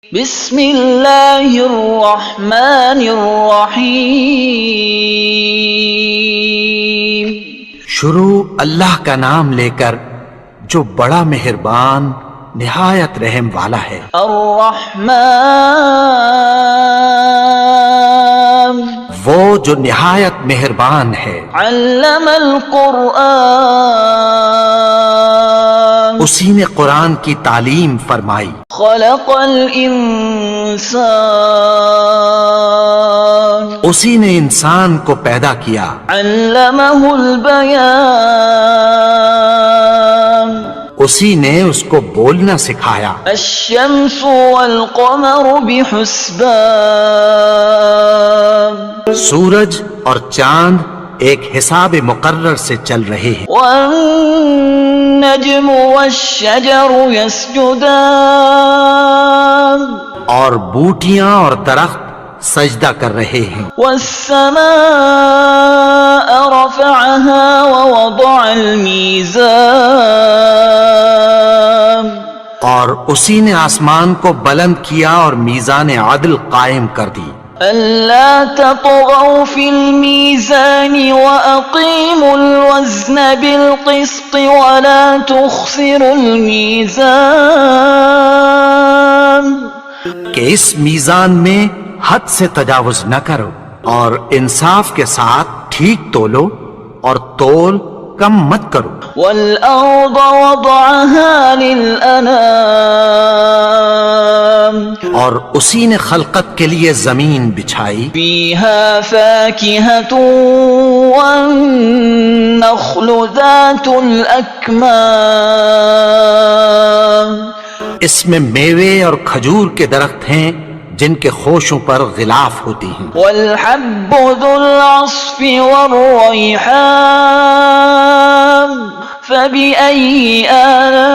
بسم اللہ الرحمن الرحیم۔ شروع اللہ کا نام لے کر جو بڑا مہربان نہایت رحم والا ہے۔ الرحمن وہ جو نہایت مہربان ہے۔ علم القرآن اسی نے قرآن کی تعلیم فرمائی۔ خلق الانسان اسی نے انسان کو پیدا کیا۔ علمہ البیان اسی نے اس کو بولنا سکھایا۔ الشمس والقمر بحسبان سورج اور چاند ایک حساب مقرر سے چل رہے ہیں۔ والنجم والشجر يسجدان اور بوٹیاں اور درخت سجدہ کر رہے ہیں۔ والسماء رفعها ووضع الميزان اور اسی نے آسمان کو بلند کیا اور میزان عدل قائم کر دی۔ ألا تطغوا في الميزان وأقيموا الوزن بالقسط ولا تخسروا الميزان کہ اس میزان میں حد سے تجاوز نہ کرو اور انصاف کے ساتھ ٹھیک تولو اور تول کم مت کرو۔ والأرض وضعها للأنام اور اسی نے خلقت کے لیے زمین بچھائی۔ فيها فاكهة والنخل ذات الأكمام اس میں میوے اور کھجور کے درخت ہیں جن کے خوشوں پر غلاف ہوتی ہیں۔ والحب ذو العصف والريحان فبأي آلاء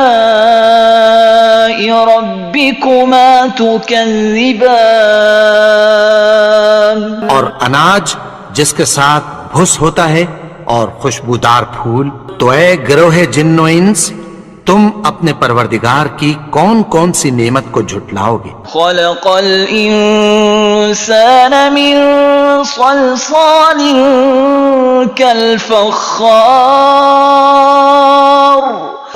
ربكما تكذبان اور اناج جس کے ساتھ بھس ہوتا ہے اور خوشبودار پھول۔ تو اے گروہ جن و انس، تم اپنے پروردگار کی کون کون سی نعمت کو جھٹلاؤ گے؟ خلق الإنسان من صلصال كالفخار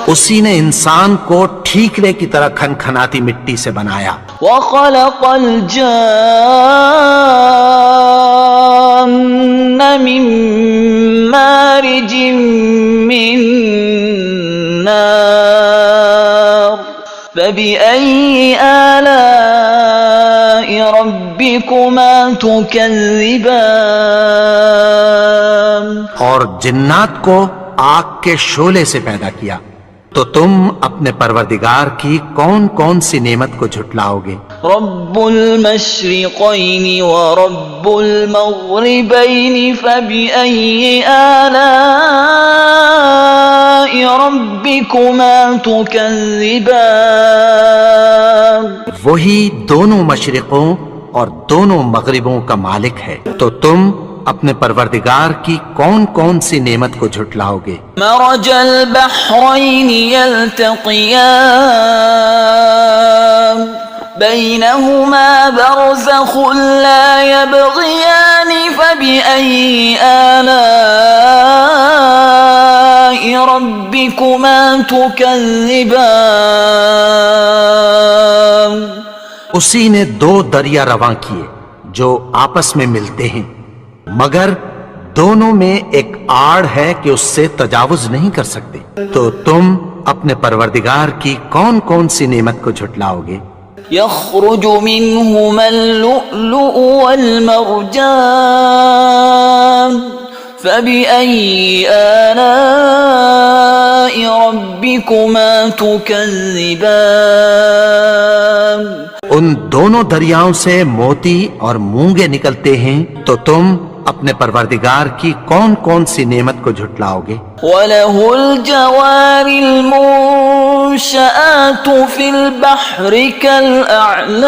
اسی نے انسان کو ٹھیکرے کی طرح کھنکھناتی مٹی سے بنایا۔ وخلق الجان من مارج من نار فبأي آلاء ربكما تكذبان اور جنات کو آگ کے شعلے سے پیدا کیا، تو تم اپنے پروردگار کی کون کون سی نعمت کو جھٹلاؤ گے؟ رب المشرقين ورب المغربين فبأي آلاء ربكما تكذبان وہی دونوں مشرقوں اور دونوں مغربوں کا مالک ہے، تو تم اپنے پروردگار کی کون کون سی نعمت کو جھٹلاؤ گے؟ مرج البحرين يلتقيان بينهما برزخ لا يبغيان فبأي آلاء ربكما تكذبان اسی نے دو دریا رواں کیے جو آپس میں ملتے ہیں، مگر دونوں میں ایک آڑ ہے کہ اس سے تجاوز نہیں کر سکتے۔ تو تم اپنے پروردگار کی کون کون سی نعمت کو جھٹلاؤ گے؟ يخرج منهما اللؤلؤ والمرجان فبأي آلاء ربكما تكذبان ان دونوں دریاؤں سے موتی اور مونگے نکلتے ہیں، تو تم اپنے پروردگار کی کون کون سی نعمت کو جھٹلاؤ گے؟ وَلَهُ الْجَوَارِ الْمُنشَآتُ فِي الْبَحْرِ كَالْأَعْلَامِ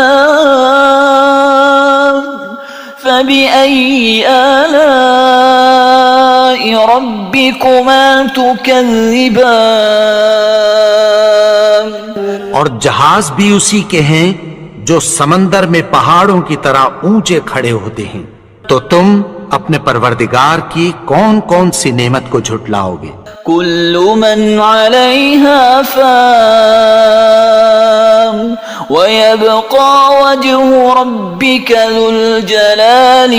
فَبِأَيِّ آلَاءِ رَبِّكُمَا تُكَذِّبَانِ اور جہاز بھی اسی کے ہیں جو سمندر میں پہاڑوں کی طرح اونچے کھڑے ہوتے ہیں، تو تم اپنے پروردگار کی کون کون سی نعمت کو جھٹلاؤ گے؟ كل من عليها فان ويبقى وجه ربك ذو الجلال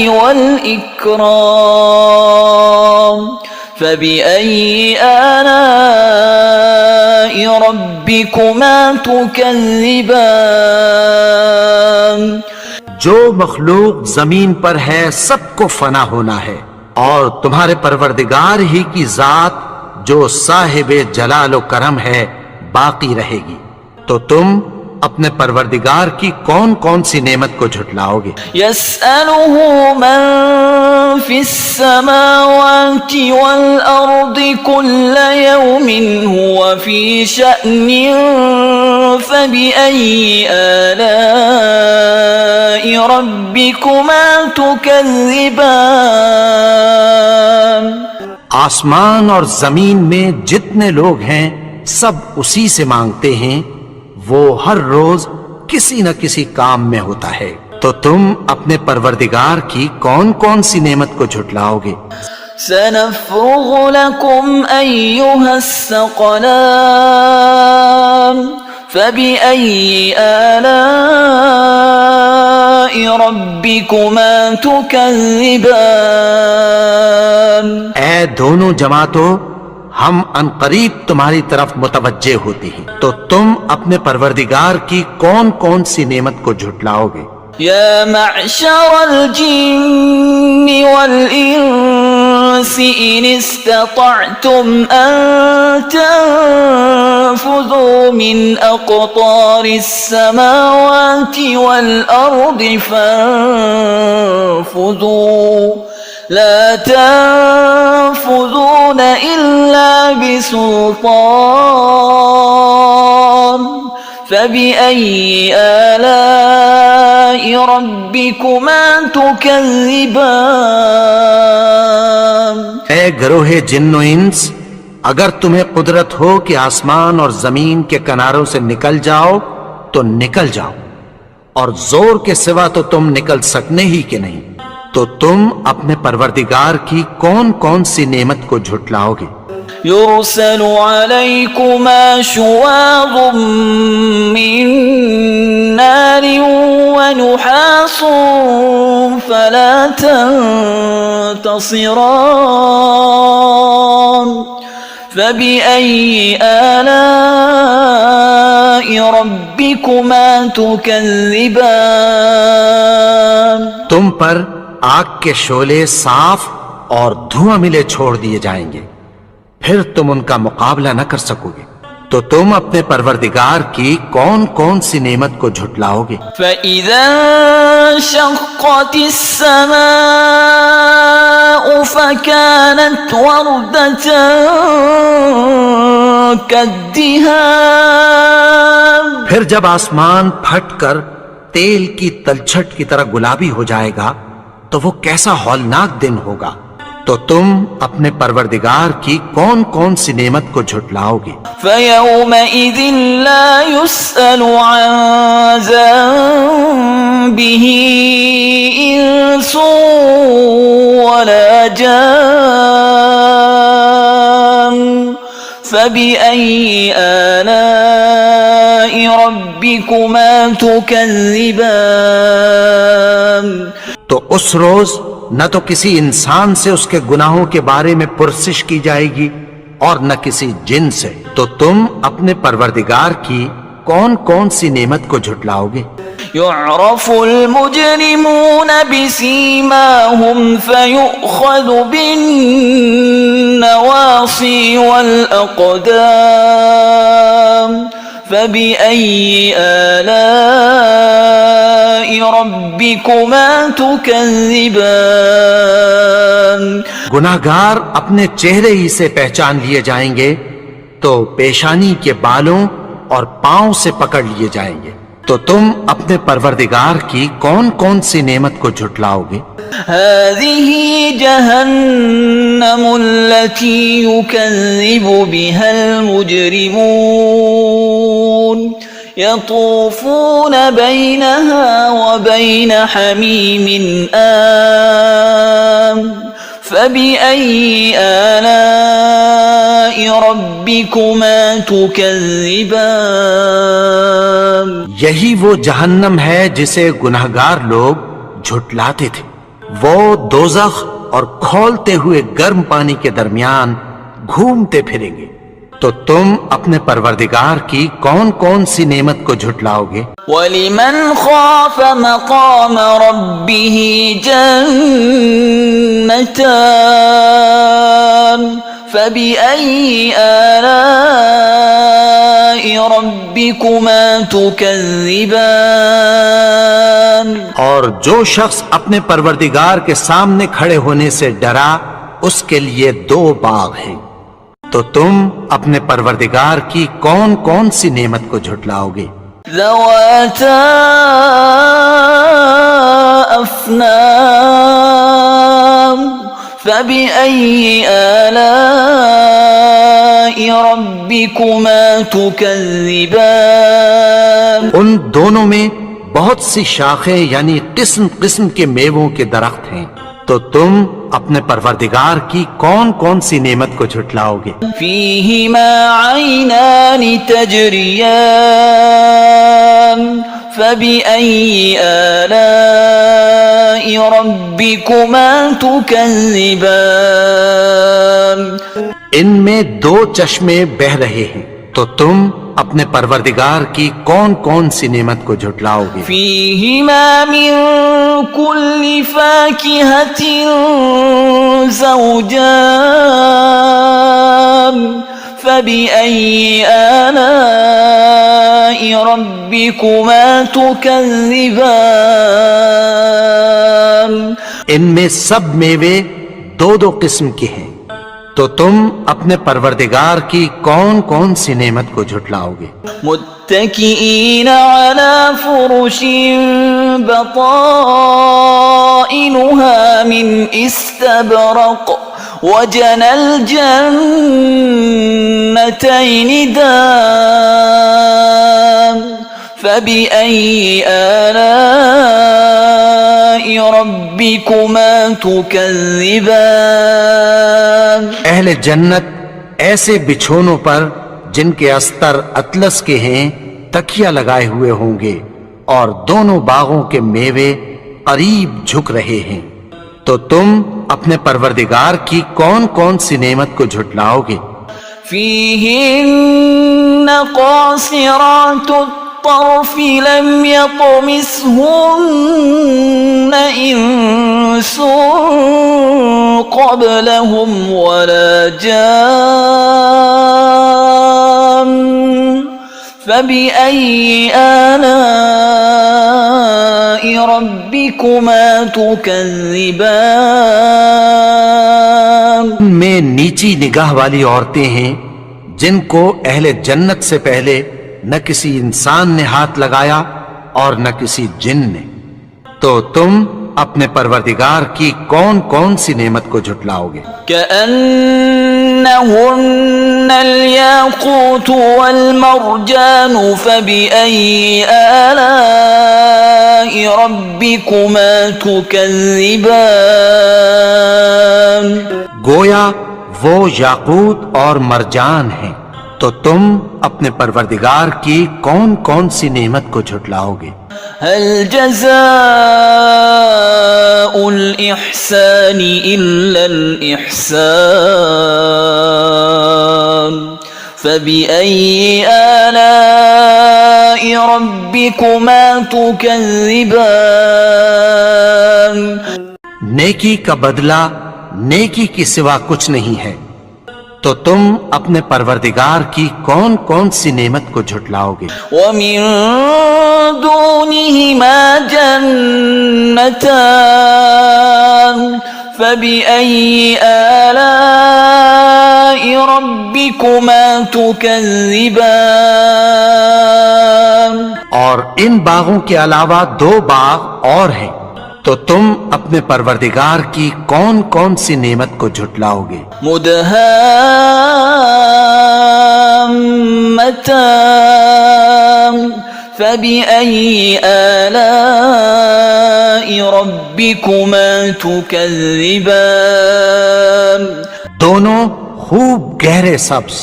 والإكرام فبأي آلاء ربكما تكذبان جو مخلوق زمین پر ہے سب کو فنا ہونا ہے، اور تمہارے پروردگار ہی کی ذات جو صاحب جلال و کرم ہے باقی رہے گی، تو تم اپنے پروردگار کی کون کون سی نعمت کو جھٹلاؤ گے؟ يسأله من في السماوات والأرض كل يوم هو في شأن فبأي آلاء ربكما تكذبان آسمان اور زمین میں جتنے لوگ ہیں سب اسی سے مانگتے ہیں، وہ ہر روز کسی نہ کسی کام میں ہوتا ہے، تو تم اپنے پروردگار کی کون کون سی نعمت کو جھٹلاؤ گے؟ سنفرغ لكم أيها الثقلان فبأي آلاء ربكما تكذبان اے دونوں جماعتوں، ہم عنقریب تمہاری طرف متوجہ ہوتے ہیں، تو تم اپنے پروردگار کی کون کون سی نعمت کو جھٹلاؤ گے؟ يا معشر الجن والإنس إن استطعتم أن تنفذوا من أقطار السماوات والأرض فانفذوا لا تنفذون إلا بسلطان فبأي آلاء ربكما تكذبان اے گروہ جن و انس، اگر تمہیں قدرت ہو کہ آسمان اور زمین کے کناروں سے نکل جاؤ تو نکل جاؤ، اور زور کے سوا تو تم نکل سکنے ہی کہ نہیں، تو تم اپنے پروردگار کی کون کون سی نعمت کو جھٹلاؤ گے؟ يرسل عليكما شواظ من نار ونحاس فلا تنتصران فبأي آلاء ربكما تكذبان تم پر آگ کے شعلے صاف اور دھواں ملے چھوڑ دیے جائیں گے، پھر تم ان کا مقابلہ نہ کر سکو گے، تو تم اپنے پروردگار کی کون کون سی نعمت کو جھٹلاؤ گے؟ فَإِذَا انشَقَّتِ السَّمَاءُ فَكَانَتْ وَرْدَةً كَالدِّهَانِ پھر جب آسمان پھٹ کر تیل کی تلچھٹ کی طرح گلابی ہو جائے گا تو وہ کیسا ہولناک دن ہوگا، تو تم اپنے پروردگار کی کون کون سی نعمت کو جھٹلاؤ گے؟ فَيَوْمَئِذٍ لَا يُسْأَلُ عَنْ ذَنبِهِ إِنسٌ وَلَا جَانٌ فَبِأَيِّ آلَاءِ رَبِّكُمَا تُكَذِّبَانِ تو اس روز نہ تو کسی انسان سے اس کے گناہوں کے بارے میں پرسش کی جائے گی اور نہ کسی جن سے، تو تم اپنے پروردگار کی کون کون سی نعمت کو جھٹلاؤ گے؟ يعرف المجرمون بسيماهم فيؤخذ بالنواصي والأقدام فبأي آلاء ربكما تكذبان گناہگار اپنے چہرے ہی سے پہچان لیے جائیں گے تو پیشانی کے بالوں اور پاؤں سے پکڑ لیے جائیں گے، تو تم اپنے پروردگار کی کون کون سی نعمت کو جھٹلاؤ گے؟ هذه جهنم التي يكذب بها المجرمون يطوفون بينها وبين حميم آن فبأي آلاء ربكما تكذبان. یہی وہ جہنم ہے جسے گنہگار لوگ جھٹلاتے تھے. وہ دوزخ اور کھولتے ہوئے گرم پانی کے درمیان گھومتے پھریں گے. تو تم اپنے پروردگار کی کون کون سی نعمت کو جھٹلاؤ گے؟ وَلِمَنْ خَافَ مَقَامَ رَبِّهِ جَنَّتَانِ فَبِأَيِّ آلَاءِ رَبِّكُمَا تُكَذِّبَانِ. اور جو شخص اپنے پروردگار کے سامنے کھڑے ہونے سے ڈرا اس کے لیے 2 باغ ہیں. تو تم اپنے پروردگار کی کون کون سی نعمت کو جھٹلاؤ گے؟ ذواتا افنان فبأي آلاء ربكما تكذبان. ان دونوں میں بہت سی شاخیں یعنی قسم قسم کے میووں کے درخت ہیں. تو تم اپنے پروردگار کی کون کون سی نعمت کو جھٹلاؤ گے؟ فیہما عینان تجریان فبأي آلاء ربكما تكذبان. ان میں 2 چشمے بہ رہے ہیں. تو تم اپنے پروردگار کی کون کون سی نعمت کو جھٹلاؤ گے؟ فیہما من کل فاکہۃ زوجان فبأي آلاء ربكما تكذبان. ان میں سب میوے 2 قسم کے ہیں. تو تم اپنے پروردگار کی کون کون سی نعمت کو جھٹلاؤ گے؟ متکئین علی فرش بطائنها من استبرق وجنى الجنتين دان فبأي آلاء ربكما تكذبان. اہل جنت ایسے بچھونوں پر جن کے استر اطلس کے ہیں تکیہ لگائے ہوئے ہوں گے اور دونوں باغوں کے میوے قریب جھک رہے ہیں. تو تم اپنے پروردگار کی کون کون سی نعمت کو جھٹلاؤ گے؟ فیہن قاصرات الطرف لم يطمثهن انس قبلهم ولا جان فبأي آلاء ربكما تكذبان. میں نیچی نگاہ والی عورتیں ہیں جن کو اہل جنت سے پہلے نہ کسی انسان نے ہاتھ لگایا اور نہ کسی جن نے. تو تم اپنے پروردگار کی کون کون سی نعمت کو جھٹلاؤ گے؟ كأنهن الياقوت والمرجان فبأي آلاء ربكما تكذبان. گویا وہ یاقوت اور مرجان ہیں. تو تم اپنے پروردگار کی کون کون سی نعمت کو جھٹلاؤ گے؟ هل جزاء الإحسان إلا الإحسان فبأي آلاء ربكما تكذبان. نیکی کا بدلہ نیکی کی سوا کچھ نہیں ہے. تو تم اپنے پروردگار کی کون کون سی نعمت کو جھٹلاؤ گے؟ وَمِن دُونِهِمَا جَنَّتَانِ فَبِأَيِّ آلَاءِ رَبِّكُمَا تُكَذِّبَانِ. اور ان باغوں کے علاوہ 2 باغ اور ہیں. تو تم اپنے پروردگار کی کون کون سی نعمت کو جھٹلاؤ گے؟ مدهامتان فبأي آلاء ربكما تكذبان دونوں خوب گہرے سبز،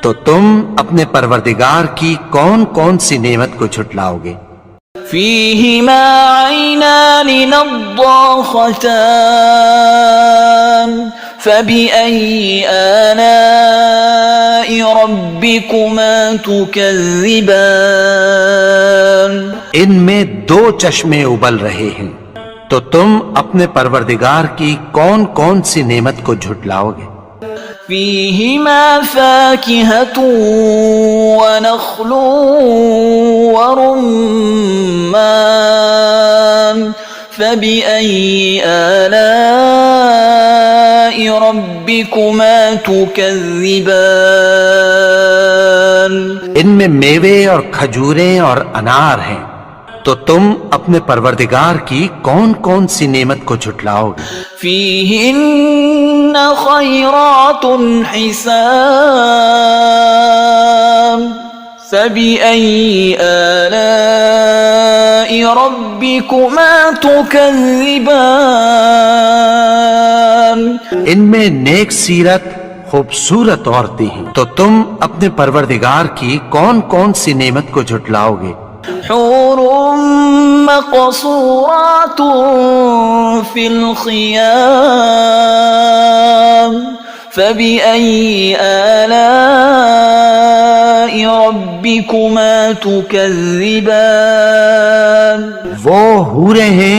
تو تم اپنے پروردگار کی کون کون سی نعمت کو جھٹلاؤ گے؟ فيهما عينان نضاختان فبأي آلاء ربكما تكذبان ان میں دو چشمے ابل رہے ہیں، تو تم اپنے پروردگار کی کون کون سی نعمت کو جھٹلاؤ گے؟ فيهما فاكهة ونخل ورمان فبأي آلاء ربكما تكذبان ان میں میوے اور کھجوریں اور انار ہیں، تو تم اپنے پروردگار کی کون کون سی نعمت کو جھٹلاؤ گے؟ فيهن خيرات حسان فبأي آلاء ربكما تكذبان ان میں نیک سیرت خوبصورت عورتیں ہیں، تو تم اپنے پروردگار کی کون کون سی نعمت کو جھٹلاؤ گے؟ حور مقصورات في الخيام فبأي آلاء ربكما تكذبان وہ حوریں ہیں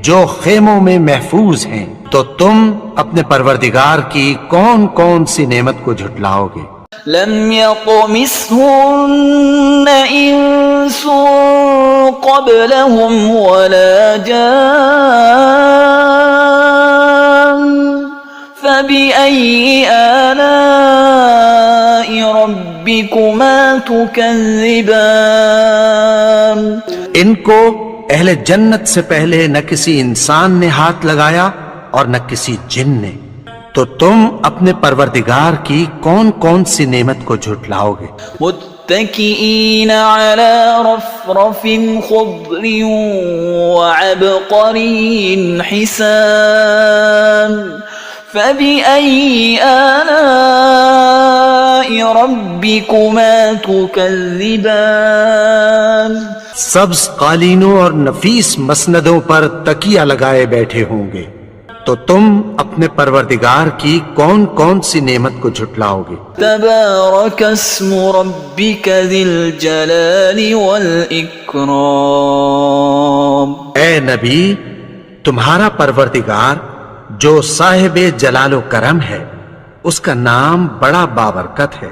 جو خیموں میں محفوظ ہیں، تو تم اپنے پروردگار کی کون کون سی نعمت کو جھٹلاؤ گے؟ لم يطمثهن إنس قبلهم ولا جان فبأي آلاء ربكما تكذبان ان کو اہل جنت سے پہلے نہ کسی انسان نے ہاتھ لگایا اور نہ کسی جن نے، تو تم اپنے پروردگار کی کون کون سی نعمت کو جھٹلاؤ گے؟ متكئين على رفرف خضر وعبقري حسان فبأي آلاء ربكما تكذبان سبز قالینوں اور نفیس مسندوں پر تکیہ لگائے بیٹھے ہوں گے، تو تم اپنے پروردگار کی کون کون سی نعمت کو جھٹلاؤ گے؟ تبارك اسم ربك ذي الجلال والإكرام اے نبی، تمہارا پروردگار جو صاحب جلال و کرم ہے، اس کا نام بڑا بابرکت ہے۔